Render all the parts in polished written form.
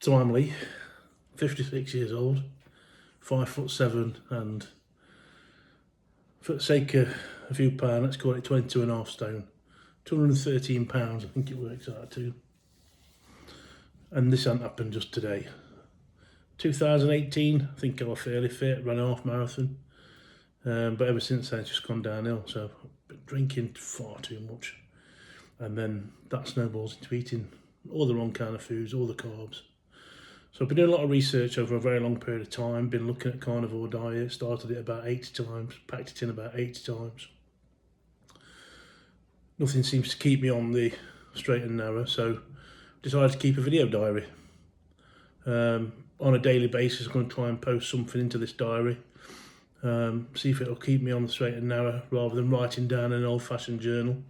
So I'm Lee, 56 years old, 5'7", and for the sake of a few pounds, let's call it 22.5 stone, 213 pounds, I think it works out to. And this hasn't happened just today. 2018, I think I was fairly fit, ran a half marathon, but ever since then it's just gone downhill. So I've been drinking far too much, and then that snowballs into eating all the wrong kind of foods, all the carbs. So I've been doing a lot of research over a very long period of time, been looking at carnivore diet, started it about 80 times, packed it in about 80 times. Nothing seems to keep me on the straight and narrow, so decided to keep a video diary. On a daily basis, I'm going to try and post something into this diary, see if it'll keep me on the straight and narrow rather than writing down an old-fashioned journal,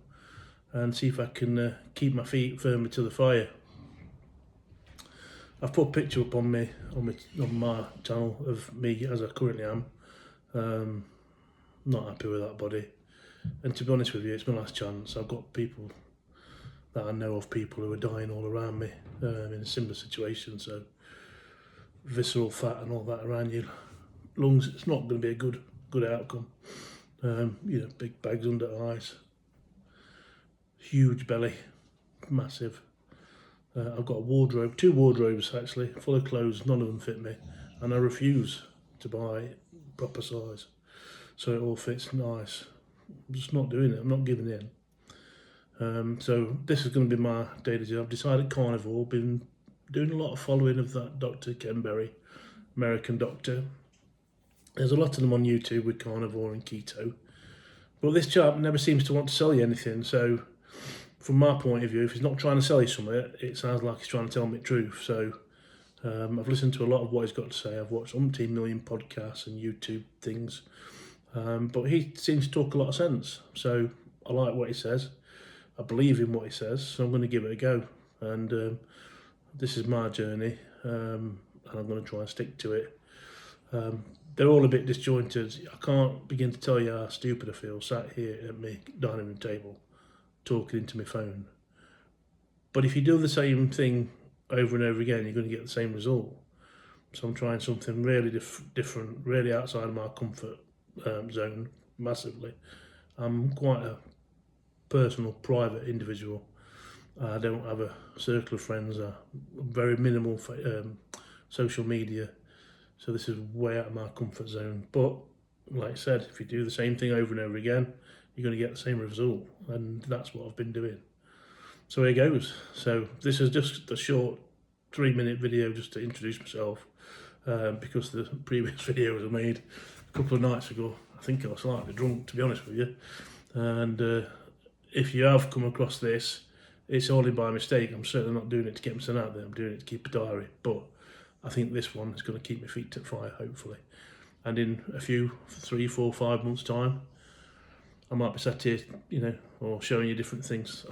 and see if I can keep my feet firmly to the fire. I've put a picture up on my channel of me as I currently am. Not happy with that body, and to be honest with you, it's my last chance. I've got people that I know of, people who are dying all around me in a similar situation. So visceral fat and all that around your lungs, it's not going to be a good outcome. Big bags under eyes, huge belly, massive. I've got a wardrobe, 2 wardrobes actually, full of clothes, none of them fit me, and I refuse to buy proper size, so it all fits nice. I'm just not doing it, I'm not giving in. So this is going to be my daily job. I've decided carnivore, been doing a lot of following of that Dr. Ken Berry, American doctor. There's a lot of them on YouTube with carnivore and keto, but this chap never seems to want to sell you anything. So from my point of view, if he's not trying to sell you something, it sounds like he's trying to tell me the truth. So I've listened to a lot of what he's got to say. I've watched umpteen million podcasts and YouTube things, but he seems to talk a lot of sense. So I like what he says. I believe in what he says, so I'm going to give it a go. And this is my journey, and I'm going to try and stick to it. They're all a bit disjointed. I can't begin to tell you how stupid I feel sat here at my dining room table talking into my phone. But if you do the same thing over and over again, you're going to get the same result. So I'm trying something really different, really outside of my comfort zone massively. I'm quite a personal, private individual. I don't have a circle of friends, very minimal social media, so this is way out of my comfort zone. But like I said, if you do the same thing over and over again, you're going to get the same result, and that's what I've been doing. So here goes. So this is just a short 3-minute video just to introduce myself, because the previous videos I made a couple of nights ago, I think I was slightly drunk, to be honest with you. And if you have come across this, it's only by mistake. I'm certainly not doing it to get myself out there. I'm doing it to keep a diary. But I think this one is going to keep my feet to the fire, hopefully. And in a few, 3, 4, 5 months' time, I might be sat here, or showing you different things.